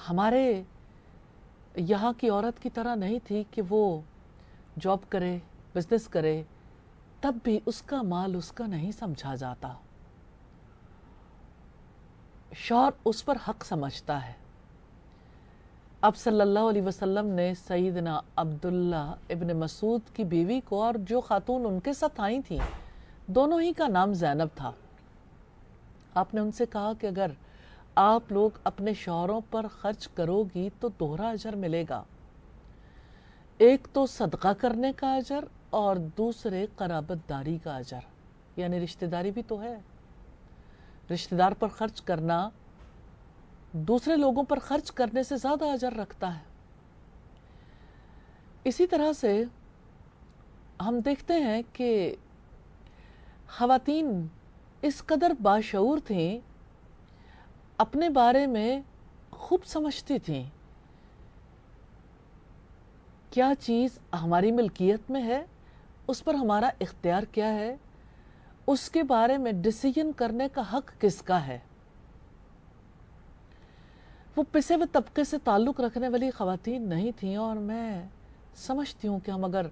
ہمارے یہاں کی عورت کی طرح نہیں تھی کہ وہ جاب کرے، بزنس کرے، تب بھی اس کا مال اس کا نہیں سمجھا جاتا، شوہر اس پر حق سمجھتا ہے۔ اب صلی اللہ علیہ وسلم نے سیدنا عبداللہ ابن مسعود کی بیوی کو اور جو خاتون ان کے ساتھ آئی تھیں، دونوں ہی کا نام زینب تھا، آپ نے ان سے کہا کہ اگر آپ لوگ اپنے شوہروں پر خرچ کرو گی تو دوہرا اجر ملے گا، ایک تو صدقہ کرنے کا اجر اور دوسرے قرابت داری کا اجر، یعنی رشتہ داری بھی تو ہے، رشتہ دار پر خرچ کرنا دوسرے لوگوں پر خرچ کرنے سے زیادہ اجر رکھتا ہے۔ اسی طرح سے ہم دیکھتے ہیں کہ خواتین اس قدر باشعور تھیں، اپنے بارے میں خوب سمجھتی تھیں، کیا چیز ہماری ملکیت میں ہے، اس پر ہمارا اختیار کیا ہے، اس کے بارے میں ڈیسیژن کرنے کا حق کس کا ہے۔ وہ پسے ہوئے طبقے سے تعلق رکھنے والی خواتین نہیں تھیں، اور میں سمجھتی ہوں کہ ہم اگر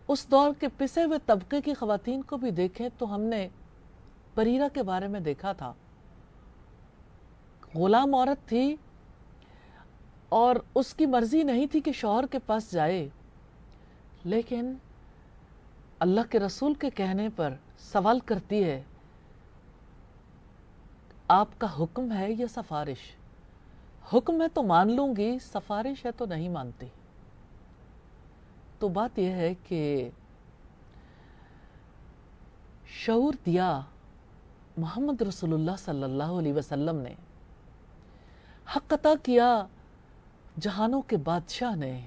اس دور کے پسے ہوئے طبقے کی خواتین کو بھی دیکھیں تو ہم نے بریرہ کے بارے میں دیکھا تھا، غلام عورت تھی اور اس کی مرضی نہیں تھی کہ شوہر کے پاس جائے، لیکن اللہ کے رسول کے کہنے پر سوال کرتی ہے، آپ کا حکم ہے یا سفارش؟ حکم ہے تو مان لوں گی، سفارش ہے تو نہیں مانتی۔ تو بات یہ ہے کہ شعور دیا محمد رسول اللہ صلی اللہ علیہ وسلم نے، حق عطا کیا جہانوں کے بادشاہ نے۔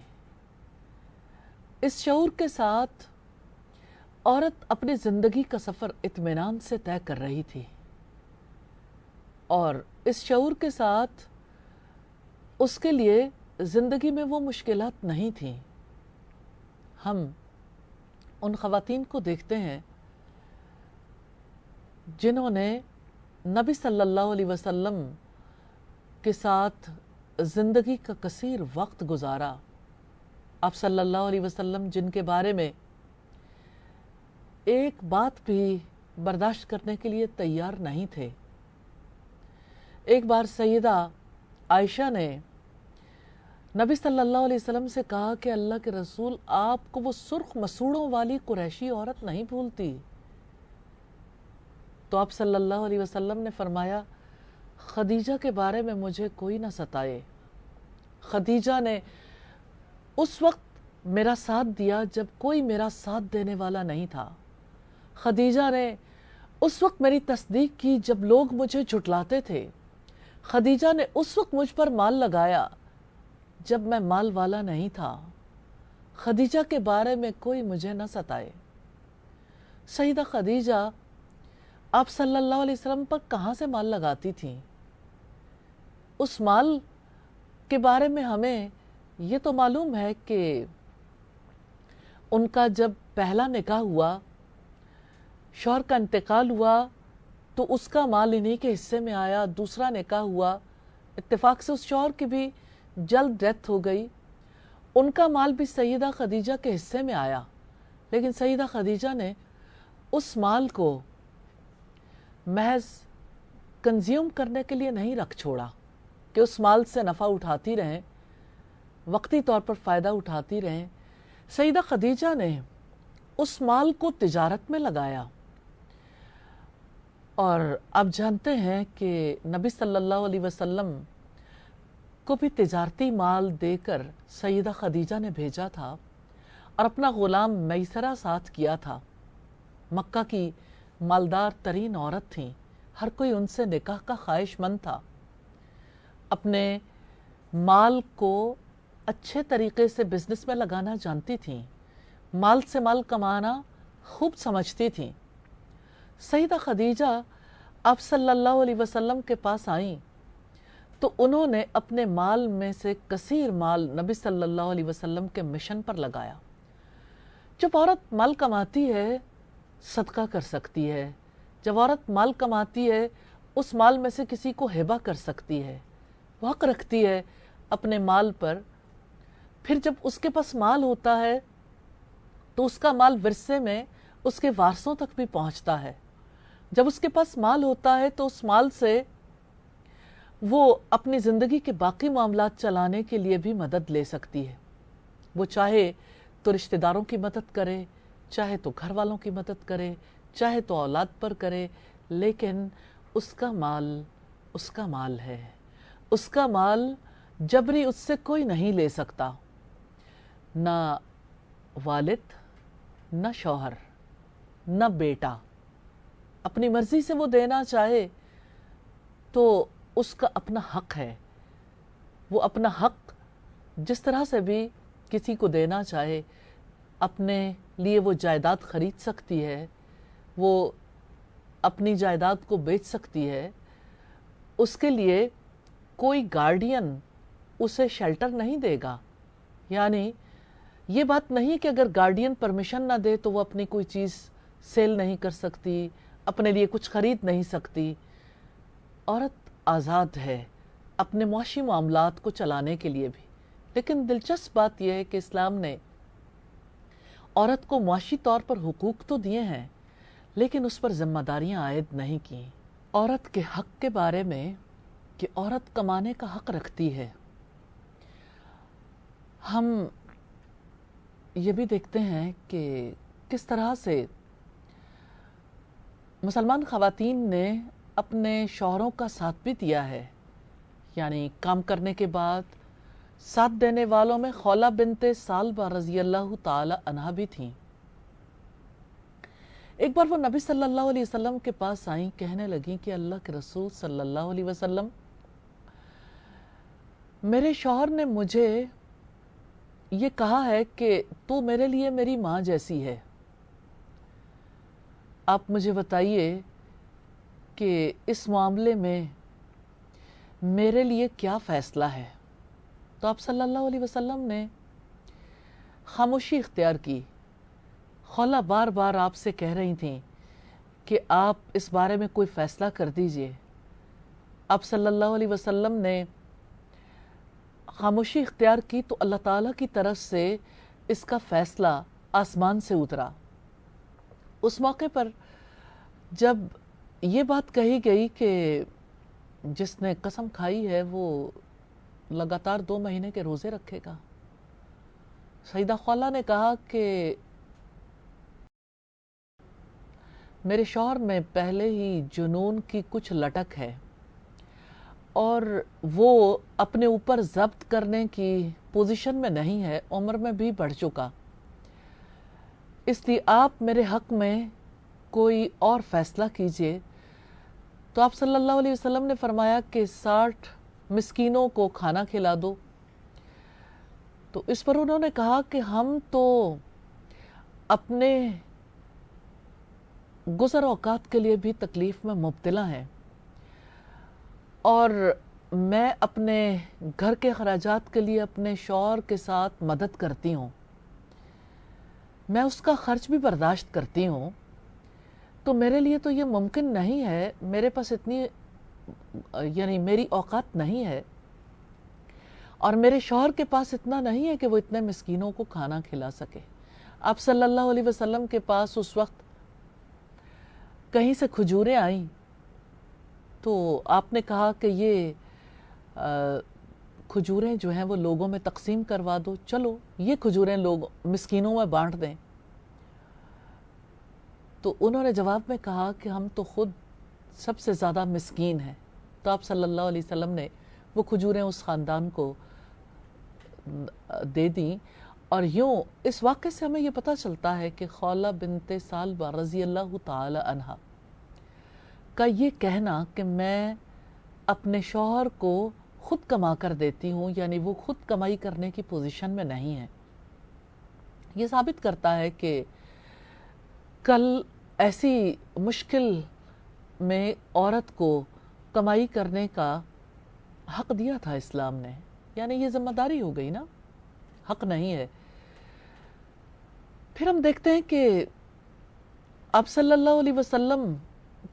اس شعور کے ساتھ عورت اپنی زندگی کا سفر اطمینان سے طے کر رہی تھی، اور اس شعور کے ساتھ اس کے لیے زندگی میں وہ مشکلات نہیں تھیں۔ ہم ان خواتین کو دیکھتے ہیں جنہوں نے نبی صلی اللہ علیہ وسلم کے ساتھ زندگی کا کثیر وقت گزارا، آپ صلی اللہ علیہ وسلم جن کے بارے میں ایک بات بھی برداشت کرنے کے لیے تیار نہیں تھے۔ ایک بار سیدہ عائشہ نے نبی صلی اللہ علیہ وسلم سے کہا کہ اللہ کے رسول، آپ کو وہ سرخ مسوڑوں والی قریشی عورت نہیں بھولتی؟ تو آپ صلی اللہ علیہ وسلم نے فرمایا، خدیجہ کے بارے میں مجھے کوئی نہ ستائے، خدیجہ نے اس وقت میرا ساتھ دیا جب کوئی میرا ساتھ دینے والا نہیں تھا، خدیجہ نے اس وقت میری تصدیق کی جب لوگ مجھے جھٹلاتے تھے، خدیجہ نے اس وقت مجھ پر مال لگایا جب میں مال والا نہیں تھا، خدیجہ کے بارے میں کوئی مجھے نہ ستائے۔ سیدہ خدیجہ آپ صلی اللہ علیہ وسلم پر کہاں سے مال لگاتی تھیں؟ اس مال کے بارے میں ہمیں یہ تو معلوم ہے کہ ان کا جب پہلا نکاح ہوا، شوہر کا انتقال ہوا تو اس کا مال انہی کے حصے میں آیا، دوسرا نکاح ہوا، اتفاق سے اس شوہر کی بھی جلد ڈیتھ ہو گئی، ان کا مال بھی سیدہ خدیجہ کے حصے میں آیا، لیکن سیدہ خدیجہ نے اس مال کو محض کنزیوم کرنے کے لیے نہیں رکھ چھوڑا کہ اس مال سے نفع اٹھاتی رہیں، وقتی طور پر فائدہ اٹھاتی رہیں۔ سیدہ خدیجہ نے اس مال کو تجارت میں لگایا، اور آپ جانتے ہیں کہ نبی صلی اللہ علیہ وسلم کو بھی تجارتی مال دے کر سیدہ خدیجہ نے بھیجا تھا، اور اپنا غلام میسرہ ساتھ کیا تھا۔ مکہ کی مالدار ترین عورت تھیں، ہر کوئی ان سے نکاح کا خواہش مند تھا، اپنے مال کو اچھے طریقے سے بزنس میں لگانا جانتی تھیں، مال سے مال کمانا خوب سمجھتی تھیں۔ سیدہ خدیجہ آپ صلی اللہ علیہ وسلم کے پاس آئیں تو انہوں نے اپنے مال میں سے کثیر مال نبی صلی اللہ علیہ وسلم کے مشن پر لگایا۔ جب عورت مال کماتی ہے صدقہ کر سکتی ہے، جب عورت مال کماتی ہے اس مال میں سے کسی کو ہبہ کر سکتی ہے، وہ حق رکھتی ہے اپنے مال پر، پھر جب اس کے پاس مال ہوتا ہے تو اس کا مال ورثے میں اس کے وارثوں تک بھی پہنچتا ہے۔ جب اس کے پاس مال ہوتا ہے تو اس مال سے وہ اپنی زندگی کے باقی معاملات چلانے کے لیے بھی مدد لے سکتی ہے۔ وہ چاہے تو رشتہ داروں کی مدد کرے، چاہے تو گھر والوں کی مدد کرے، چاہے تو اولاد پر کرے، لیکن اس کا مال ہے۔ اس کا مال جبری اس سے کوئی نہیں لے سکتا، نہ والد، نہ شوہر، نہ بیٹا۔ اپنی مرضی سے وہ دینا چاہے تو اس کا اپنا حق ہے۔ وہ اپنا حق جس طرح سے بھی کسی کو دینا چاہے، اپنے لیے وہ جائیداد خرید سکتی ہے، وہ اپنی جائیداد کو بیچ سکتی ہے۔ اس کے لیے کوئی گارڈین اسے شیلٹر نہیں دے گا۔ یعنی یہ بات نہیں کہ اگر گارڈین پرمیشن نہ دے تو وہ اپنی کوئی چیز سیل نہیں کر سکتی، اپنے لیے کچھ خرید نہیں سکتی۔ عورت آزاد ہے اپنے معاشی معاملات کو چلانے کے لیے بھی، لیکن دلچسپ بات یہ ہے کہ اسلام نے عورت کو معاشی طور پر حقوق تو دیے ہیں، لیکن اس پر ذمہ داریاں عائد نہیں کی۔ عورت کے حق کے بارے میں کہ عورت کمانے کا حق رکھتی ہے، ہم یہ بھی دیکھتے ہیں کہ کس طرح سے مسلمان خواتین نے اپنے شوہروں کا ساتھ بھی دیا ہے۔ یعنی کام کرنے کے بعد ساتھ دینے والوں میں خولہ بنت ثعلبہ رضی اللہ تعالی عنہا بھی تھیں۔ ایک بار وہ نبی صلی اللہ علیہ وسلم کے پاس آئیں، کہنے لگیں کہ اللہ کے رسول صلی اللہ علیہ وسلم، میرے شوہر نے مجھے یہ کہا ہے کہ تو میرے لیے میری ماں جیسی ہے، آپ مجھے بتائیے کہ اس معاملے میں میرے لیے کیا فیصلہ ہے؟ تو آپ صلی اللہ علیہ وسلم نے خاموشی اختیار کی۔ خولہ بار بار آپ سے کہہ رہی تھیں کہ آپ اس بارے میں کوئی فیصلہ کر دیجئے۔ آپ صلی اللہ علیہ وسلم نے خاموشی اختیار کی تو اللہ تعالیٰ کی طرف سے اس کا فیصلہ آسمان سے اترا۔ اس موقع پر جب یہ بات کہی گئی کہ جس نے قسم کھائی ہے وہ لگاتار 2 مہینے کے روزے رکھے گا، سیدہ خولہ نے کہا کہ میرے شوہر میں پہلے ہی جنون کی کچھ لٹک ہے اور وہ اپنے اوپر ضبط کرنے کی پوزیشن میں نہیں ہے، عمر میں بھی بڑھ چکا، اس لیے آپ میرے حق میں کوئی اور فیصلہ کیجئے۔ تو آپ صلی اللہ علیہ وسلم نے فرمایا کہ 60 مسکینوں کو کھانا کھلا دو۔ تو اس پر انہوں نے کہا کہ ہم تو اپنے گزر اوقات کے لیے بھی تکلیف میں مبتلا ہیں، اور میں اپنے گھر کے اخراجات کے لیے اپنے شوہر کے ساتھ مدد کرتی ہوں، میں اس کا خرچ بھی برداشت کرتی ہوں، تو میرے لیے تو یہ ممکن نہیں ہے، میرے پاس اتنی یعنی میری اوقات نہیں ہے، اور میرے شوہر کے پاس اتنا نہیں ہے کہ وہ اتنے مسکینوں کو کھانا کھلا سکے۔ آپ صلی اللہ علیہ وسلم کے پاس اس وقت کہیں سے کھجوریں آئیں تو آپ نے کہا کہ یہ کھجوریں جو ہیں وہ لوگوں میں تقسیم کروا دو، چلو یہ کھجوریں لوگ مسکینوں میں بانٹ دیں۔ تو انہوں نے جواب میں کہا کہ ہم تو خود سب سے زیادہ مسکین ہیں۔ تو آپ صلی اللہ علیہ وسلم نے وہ کھجوریں اس خاندان کو دے دیں، اور یوں اس واقعے سے ہمیں یہ پتہ چلتا ہے کہ خولہ بنت ثعلبہ رضی اللہ تعالی عنہا کا یہ کہنا کہ میں اپنے شوہر کو خود کما کر دیتی ہوں، یعنی وہ خود کمائی کرنے کی پوزیشن میں نہیں ہے، یہ ثابت کرتا ہے کہ کل ایسی مشکل میں عورت کو کمائی کرنے کا حق دیا تھا اسلام نے، یعنی یہ ذمہ داری ہو گئی نا، حق نہیں ہے۔ پھر ہم دیکھتے ہیں کہ آپ صلی اللہ علیہ وسلم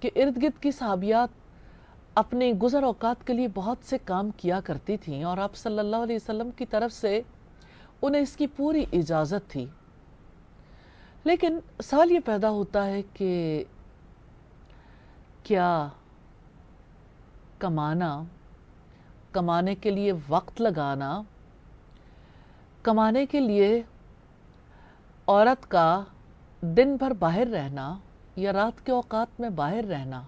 کے ارد گرد کی صحابیات اپنے گزر اوقات کے لیے بہت سے کام کیا کرتی تھیں اور آپ صلی اللہ علیہ وسلم کی طرف سے انہیں اس کی پوری اجازت تھی. لیکن سوال یہ پیدا ہوتا ہے کہ کیا کمانے کے لیے وقت لگانا، کمانے کے لیے عورت کا دن بھر باہر رہنا یا رات کے اوقات میں باہر رہنا،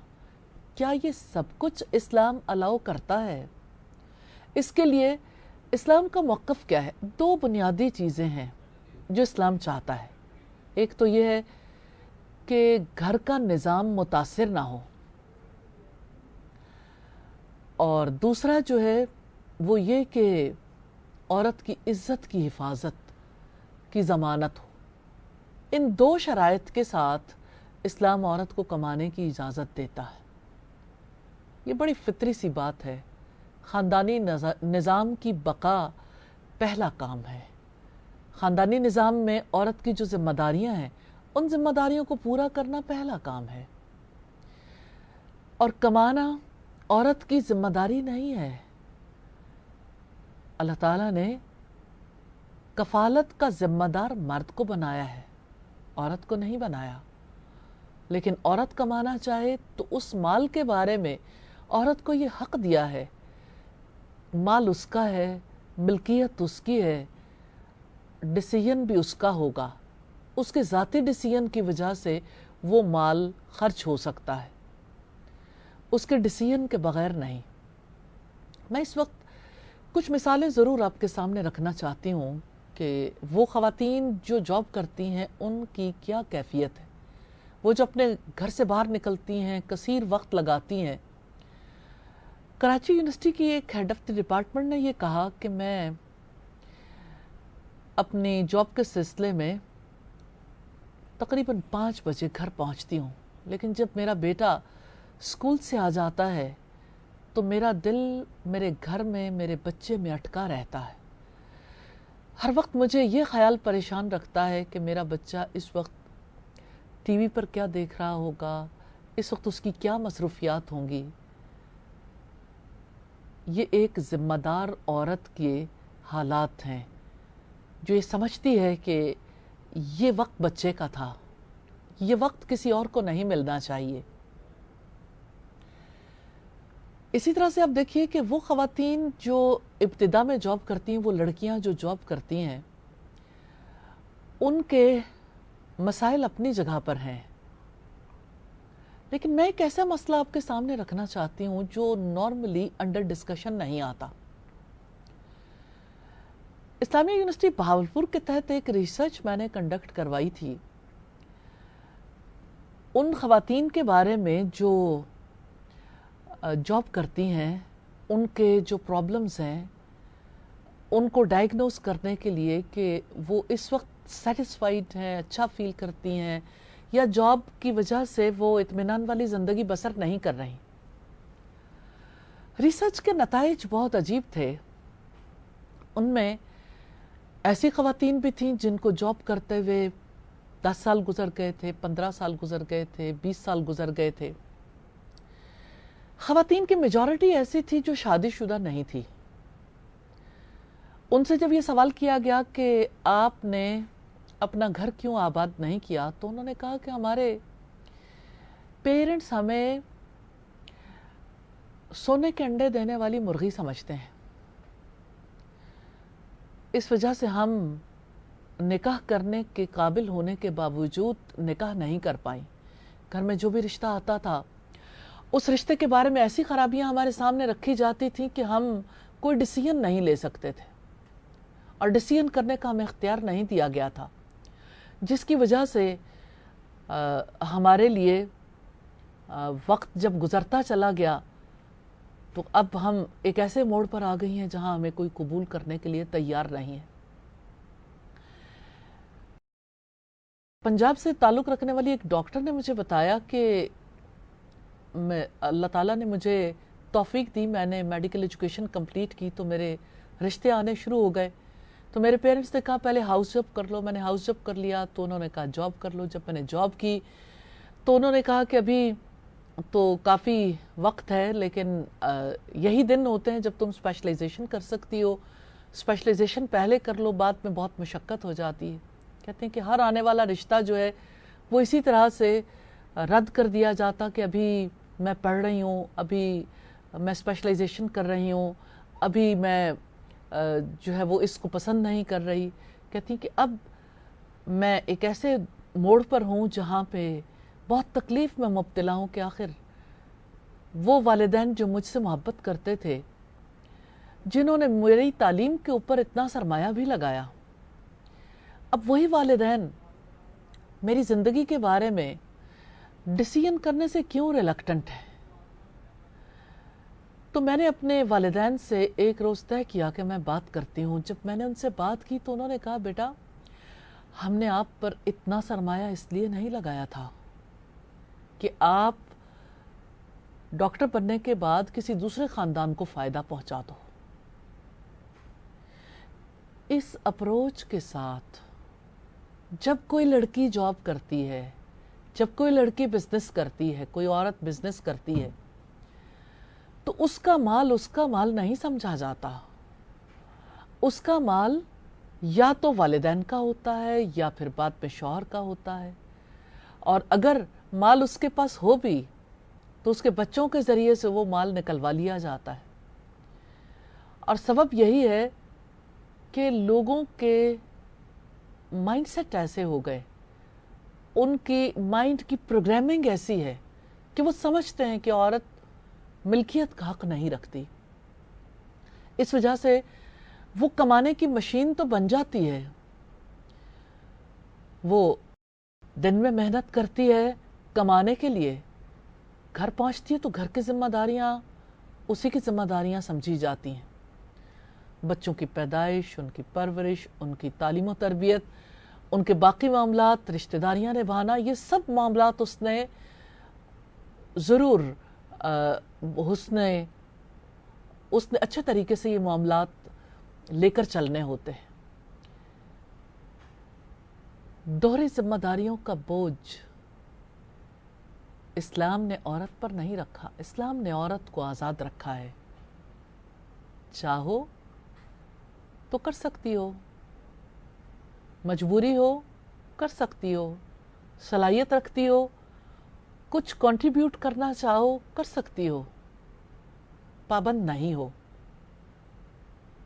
کیا یہ سب کچھ اسلام الاؤ کرتا ہے؟ اس کے لیے اسلام کا موقف کیا ہے؟ 2 بنیادی چیزیں ہیں جو اسلام چاہتا ہے. ایک تو یہ ہے کہ گھر کا نظام متاثر نہ ہو، اور دوسرا جو ہے وہ یہ کہ عورت کی عزت کی حفاظت کی ضمانت ہو. ان 2 شرائط کے ساتھ اسلام عورت کو کمانے کی اجازت دیتا ہے. یہ بڑی فطری سی بات ہے. خاندانی نظام کی بقا پہلا کام ہے. خاندانی نظام میں عورت کی جو ذمہ داریاں ہیں ان ذمہ داریوں کو پورا کرنا پہلا کام ہے، اور کمانا عورت کی ذمہ داری نہیں ہے. اللہ تعالیٰ نے کفالت کا ذمہ دار مرد کو بنایا ہے، عورت کو نہیں بنایا. لیکن عورت کمانا چاہے تو اس مال کے بارے میں عورت کو یہ حق دیا ہے. مال اس کا ہے، ملکیت اس کی ہے، ڈیسیژن بھی اس کا ہوگا. اس کے ذاتی ڈیسیژن کی وجہ سے وہ مال خرچ ہو سکتا ہے، اس کے ڈیسیژن کے بغیر نہیں. میں اس وقت کچھ مثالیں ضرور آپ کے سامنے رکھنا چاہتی ہوں کہ وہ خواتین جو جاب کرتی ہیں ان کی کیا کیفیت ہے. وہ جو اپنے گھر سے باہر نکلتی ہیں، کثیر وقت لگاتی ہیں. کراچی یونیورسٹی کی ایک ہیڈ آف دی ڈپارٹمنٹ نے یہ کہا کہ میں اپنی جاب کے سلسلے میں تقریباً 5 بجے گھر پہنچتی ہوں، لیکن جب میرا بیٹا اسکول سے آ جاتا ہے تو میرا دل میرے گھر میں، میرے بچے میں اٹکا رہتا ہے. ہر وقت مجھے یہ خیال پریشان رکھتا ہے کہ میرا بچہ اس وقت ٹی وی پر کیا دیکھ رہا ہوگا، اس وقت اس کی کیا مصروفیات ہوں گی. یہ ایک ذمہ دار عورت کے حالات ہیں جو یہ سمجھتی ہے کہ یہ وقت بچے کا تھا، یہ وقت کسی اور کو نہیں ملنا چاہیے. اسی طرح سے آپ دیکھیے کہ وہ خواتین جو ابتدا میں جاب کرتی ہیں، وہ لڑکیاں جو جاب کرتی ہیں، ان کے مسائل اپنی جگہ پر ہیں. لیکن میں ایک ایسا مسئلہ آپ کے سامنے رکھنا چاہتی ہوں جو نارملی انڈر ڈسکشن نہیں آتا. اسلامیہ یونیورسٹی بہاولپور کے تحت ایک ریسرچ میں نے کنڈکٹ کروائی تھی ان خواتین کے بارے میں جو جاب کرتی ہیں، ان کے جو پرابلمز ہیں ان کو ڈائیگنوز کرنے کے لیے کہ وہ اس وقت سیٹسفائیڈ ہیں، اچھا فیل کرتی ہیں، یا جاب کی وجہ سے وہ اطمینان والی زندگی بسر نہیں کر رہی. ریسرچ کے نتائج بہت عجیب تھے. ان میں ایسی خواتین بھی تھیں جن کو جاب کرتے ہوئے 10 سال گزر گئے تھے، 15 سال گزر گئے تھے، 20 سال گزر گئے تھے. خواتین کی میجورٹی ایسی تھی جو شادی شدہ نہیں تھی. ان سے جب یہ سوال کیا گیا کہ آپ نے اپنا گھر کیوں آباد نہیں کیا، تو انہوں نے کہا کہ ہمارے پیرنٹس ہمیں سونے کے انڈے دینے والی مرغی سمجھتے ہیں، اس وجہ سے ہم نکاح کرنے کے قابل ہونے کے باوجود نکاح نہیں کر پائیں. گھر میں جو بھی رشتہ آتا تھا اس رشتے کے بارے میں ایسی خرابیاں ہمارے سامنے رکھی جاتی تھیں کہ ہم کوئی ڈیسیژن نہیں لے سکتے تھے، اور ڈیسیژن کرنے کا ہمیں اختیار نہیں دیا گیا تھا، جس کی وجہ سے ہمارے لیے وقت جب گزرتا چلا گیا تو اب ہم ایک ایسے موڑ پر آ گئی ہیں جہاں ہمیں کوئی قبول کرنے کے لیے تیار نہیں ہے. پنجاب سے تعلق رکھنے والی ایک ڈاکٹر نے مجھے بتایا کہ اللہ تعالیٰ نے مجھے توفیق دی، میں نے میڈیکل ایجوکیشن کمپلیٹ کی تو میرے رشتے آنے شروع ہو گئے. تو میرے پیرنٹس نے کہا پہلے ہاؤس جاب کر لو. میں نے ہاؤس جاب کر لیا تو انہوں نے کہا جاب کر لو. جب میں نے جاب کی تو انہوں نے کہا کہ ابھی تو کافی وقت ہے، لیکن یہی دن ہوتے ہیں جب تم اسپیشلائزیشن کر سکتی ہو. اسپیشلائزیشن پہلے کر لو، بعد میں بہت مشقت ہو جاتی ہے. کہتے ہیں کہ ہر آنے والا رشتہ جو ہے وہ اسی طرح سے رد کر دیا جاتا کہ ابھی میں پڑھ رہی ہوں، ابھی میں اسپیشلائزیشن کر رہی ہوں، ابھی میں جو ہے وہ اس کو پسند نہیں کر رہی. کہتی ہیں کہ اب میں ایک ایسے موڑ پر ہوں جہاں پہ بہت تکلیف میں مبتلا ہوں کہ آخر وہ والدین جو مجھ سے محبت کرتے تھے، جنہوں نے میری تعلیم کے اوپر اتنا سرمایہ بھی لگایا، اب وہی والدین میری زندگی کے بارے میں ڈیسیژن کرنے سے کیوں ریلکٹنٹ ہے. تو میں نے اپنے والدین سے ایک روز طے کیا کہ میں بات کرتی ہوں. جب میں نے ان سے بات کی تو انہوں نے کہا بیٹا ہم نے آپ پر اتنا سرمایہ اس لیے نہیں لگایا تھا کہ آپ ڈاکٹر بننے کے بعد کسی دوسرے خاندان کو فائدہ پہنچا دو. اس اپروچ کے ساتھ جب کوئی لڑکی جاب کرتی ہے، جب کوئی لڑکی بزنس کرتی ہے، کوئی عورت بزنس کرتی ہے، تو اس کا مال نہیں سمجھا جاتا. اس کا مال یا تو والدین کا ہوتا ہے یا پھر بعد میں شوہر کا ہوتا ہے، اور اگر مال اس کے پاس ہو بھی تو اس کے بچوں کے ذریعے سے وہ مال نکلوا لیا جاتا ہے. اور سبب یہی ہے کہ لوگوں کے مائنڈ سیٹ ایسے ہو گئے، ان کی مائنڈ کی پروگرامنگ ایسی ہے کہ وہ سمجھتے ہیں کہ عورت ملکیت کا حق نہیں رکھتی. اس وجہ سے وہ کمانے کی مشین تو بن جاتی ہے، وہ دن میں محنت کرتی ہے کمانے کے لیے، گھر پہنچتی ہے تو گھر کی ذمہ داریاں اسی کی ذمہ داریاں سمجھی جاتی ہیں. بچوں کی پیدائش، ان کی پرورش، ان کی تعلیم و تربیت، ان کے باقی معاملات، رشتہ داریاں نبھانا، یہ سب معاملات اس نے ضرور اس نے اچھے طریقے سے یہ معاملات لے کر چلنے ہوتے ہیں. دوہری ذمہ داریوں کا بوجھ اسلام نے عورت پر نہیں رکھا. اسلام نے عورت کو آزاد رکھا ہے. چاہو تو کر سکتی ہو، مجبوری ہو کر سکتی ہو، صلاحیت رکھتی ہو، کچھ کنٹریبیوٹ کرنا چاہو کر سکتی ہو، پابند نہیں ہو.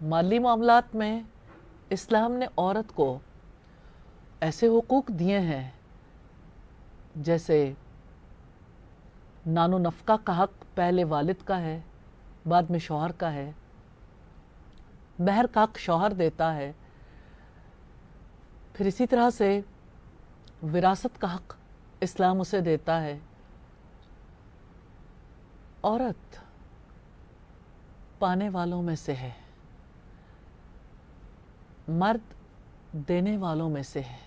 مالی معاملات میں اسلام نے عورت کو ایسے حقوق دیے ہیں جیسے نان و نفقہ کا حق پہلے والد کا ہے، بعد میں شوہر کا ہے. مہر کا حق شوہر دیتا ہے. پھر اسی طرح سے وراثت کا حق اسلام اسے دیتا ہے. عورت پانے والوں میں سے ہے، مرد دینے والوں میں سے ہے.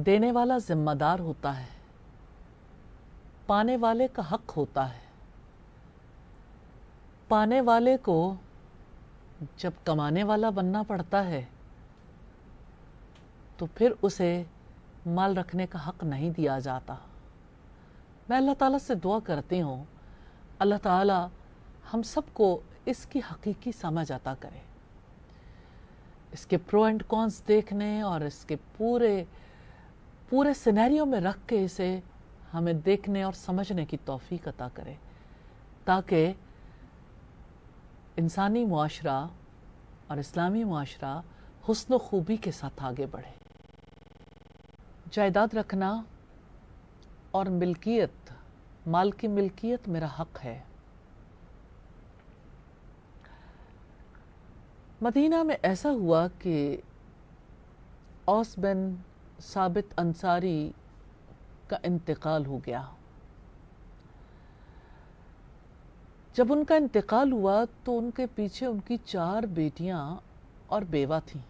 دینے والا ذمہ دار ہوتا ہے، پانے والے کا حق ہوتا ہے. پانے والے کو جب کمانے والا بننا پڑتا ہے تو پھر اسے مال رکھنے کا حق نہیں دیا جاتا. میں اللہ تعالیٰ سے دعا کرتی ہوں اللہ تعالیٰ ہم سب کو اس کی حقیقی سمجھ عطا کرے، اس کے پرو اینڈ کونس دیکھنے اور اس کے پورے سینیریو میں رکھ کے اسے ہمیں دیکھنے اور سمجھنے کی توفیق عطا کرے، تاکہ انسانی معاشرہ اور اسلامی معاشرہ حسن و خوبی کے ساتھ آگے بڑھے. جائیداد رکھنا اور ملکیت، مال کی ملکیت میرا حق ہے. مدینہ میں ایسا ہوا کہ اوس بن ثابت انصاری کا انتقال ہو گیا. جب ان کا انتقال ہوا تو ان کے پیچھے ان کی 4 بیٹیاں اور بیوہ تھیں.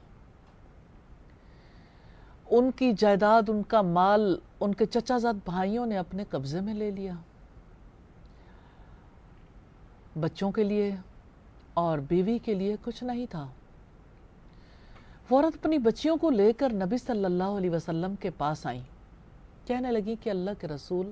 ان کی جائیداد، ان کا مال ان کے چچا زاد بھائیوں نے اپنے قبضے میں لے لیا. بچوں کے لیے اور بیوی کے لیے کچھ نہیں تھا. وہ عورت اپنی بچیوں کو لے کر نبی صلی اللہ علیہ وسلم کے پاس آئیں. کہنے لگی کہ اللہ کے رسول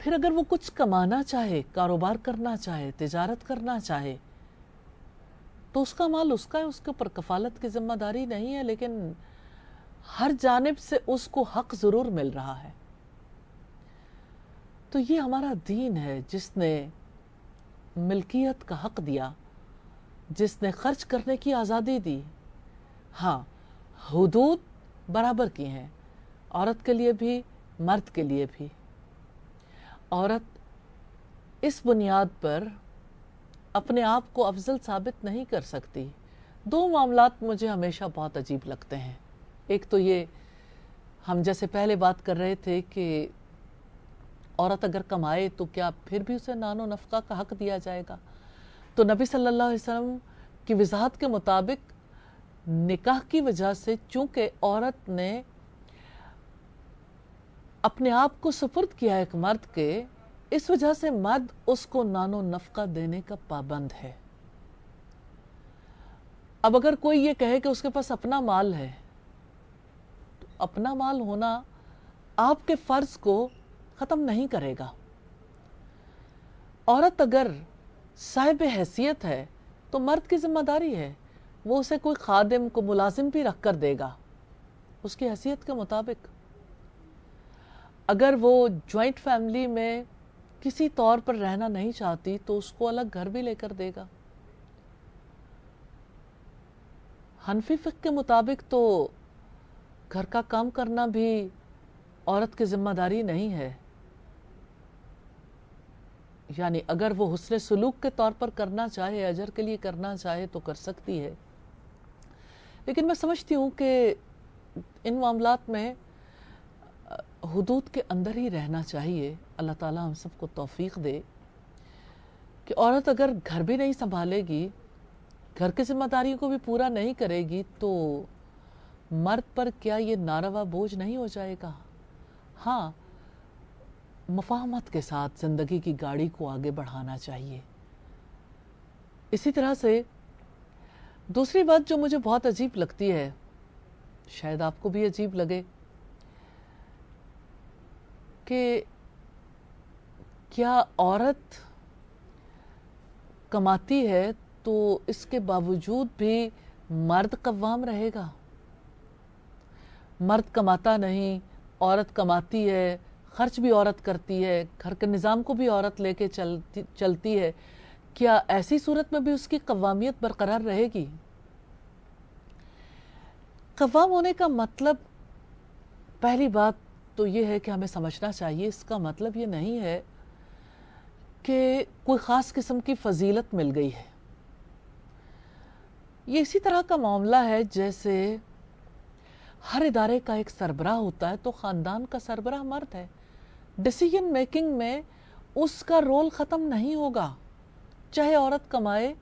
پھر اگر وہ کچھ کمانا چاہے، کاروبار کرنا چاہے، تجارت کرنا چاہے، تو اس کا مال اس کا ہے، اس کے اوپر کفالت کی ذمہ داری نہیں ہے، لیکن ہر جانب سے اس کو حق ضرور مل رہا ہے۔ تو یہ ہمارا دین ہے جس نے ملکیت کا حق دیا، جس نے خرچ کرنے کی آزادی دی۔ ہاں، حدود برابر کی ہیں، عورت کے لیے بھی، مرد کے لیے بھی۔ عورت اس بنیاد پر اپنے آپ کو افضل ثابت نہیں کر سکتی۔ دو معاملات مجھے ہمیشہ بہت عجیب لگتے ہیں۔ ایک تو یہ، ہم جیسے پہلے بات کر رہے تھے کہ عورت اگر کمائے تو کیا پھر بھی اسے نان و نفقہ کا حق دیا جائے گا؟ تو نبی صلی اللہ علیہ وسلم کی وضاحت کے مطابق نکاح کی وجہ سے چونکہ عورت نے اپنے آپ کو سپرد کیا ایک مرد کے، اس وجہ سے مرد اس کو نان و نفقہ دینے کا پابند ہے۔ اب اگر کوئی یہ کہے کہ اس کے پاس اپنا مال ہے، تو اپنا مال ہونا آپ کے فرض کو ختم نہیں کرے گا۔ عورت اگر صاحب حیثیت ہے تو مرد کی ذمہ داری ہے، وہ اسے کوئی خادم کو ملازم بھی رکھ کر دے گا اس کی حیثیت کے مطابق۔ اگر وہ جوائنٹ فیملی میں کسی طور پر رہنا نہیں چاہتی تو اس کو الگ گھر بھی لے کر دے گا۔ حنفی فقہ کے مطابق تو گھر کا کام کرنا بھی عورت کی ذمہ داری نہیں ہے، یعنی اگر وہ حسن سلوک کے طور پر کرنا چاہے، اجر کے لیے کرنا چاہے تو کر سکتی ہے۔ لیکن میں سمجھتی ہوں کہ ان معاملات میں حدود کے اندر ہی رہنا چاہیے۔ اللہ تعالیٰ ہم سب کو توفیق دے کہ عورت اگر گھر بھی نہیں سنبھالے گی، گھر کی ذمہ داریوں کو بھی پورا نہیں کرے گی، تو مرد پر کیا یہ ناروا بوجھ نہیں ہو جائے گا؟ ہاں، مفاہمت کے ساتھ زندگی کی گاڑی کو آگے بڑھانا چاہیے۔ اسی طرح سے دوسری بات جو مجھے بہت عجیب لگتی ہے، شاید آپ کو بھی عجیب لگے، کہ کیا عورت کماتی ہے تو اس کے باوجود بھی مرد قوام رہے گا؟ مرد کماتا نہیں، عورت کماتی ہے، خرچ بھی عورت کرتی ہے، گھر کے نظام کو بھی عورت لے کے چلتی ہے، کیا ایسی صورت میں بھی اس کی قوامیت برقرار رہے گی؟ قوام ہونے کا مطلب، پہلی بات تو یہ ہے کہ ہمیں سمجھنا چاہیے، اس کا مطلب یہ نہیں ہے کہ کوئی خاص قسم کی فضیلت مل گئی ہے۔ یہ اسی طرح کا معاملہ ہے جیسے ہر ادارے کا ایک سربراہ ہوتا ہے تو خاندان کا سربراہ مرد ہے۔ ڈیسیژن میکنگ میں اس کا رول ختم نہیں ہوگا، چاہے عورت کمائے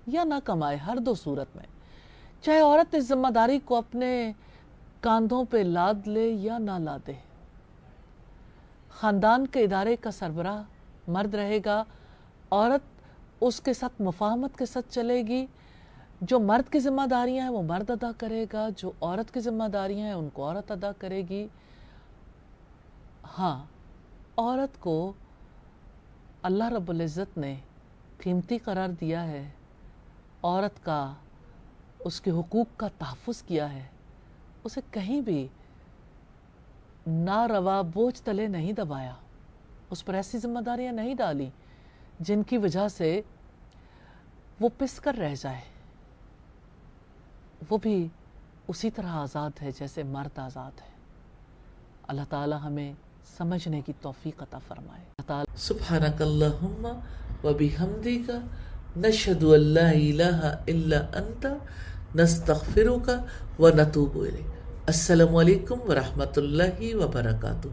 یا نہ کمائے، ہر دو صورت میں، چاہے عورت اس ذمہ داری کو اپنے کاندھوں پہ لاد لے یا نہ لادے۔ خاندان کے ادارے کا سربراہ مرد رہے گا، عورت اس کے ساتھ مفاہمت کے ساتھ چلے گی، جو مرد کی ذمہ داریاں ہیں وہ مرد ادا کرے گا، جو عورت کی ذمہ داریاں ہیں ان کو عورت ادا کرے گی۔ ہاں، عورت کو اللہ رب العزت نے قیمتی قرار دیا ہے، عورت کا، اس کے حقوق کا تحفظ کیا ہے، اسے کہیں بھی ناروا بوجھ تلے نہیں دبایا، اس پر ایسی ذمہ داریاں نہیں ڈالی جن کی وجہ سے وہ پس کر رہ جائے۔ وہ بھی اسی طرح آزاد ہے جیسے مرد آزاد ہے۔ اللہ تعالی ہمیں سمجھنے کی توفیق عطا فرمائے۔ سبحانک اللہم و بحمدک نشہد ان لا الہ الا انت نستغفرک و نتوب الیک۔ السلام علیکم ورحمۃ اللہ وبرکاتہ۔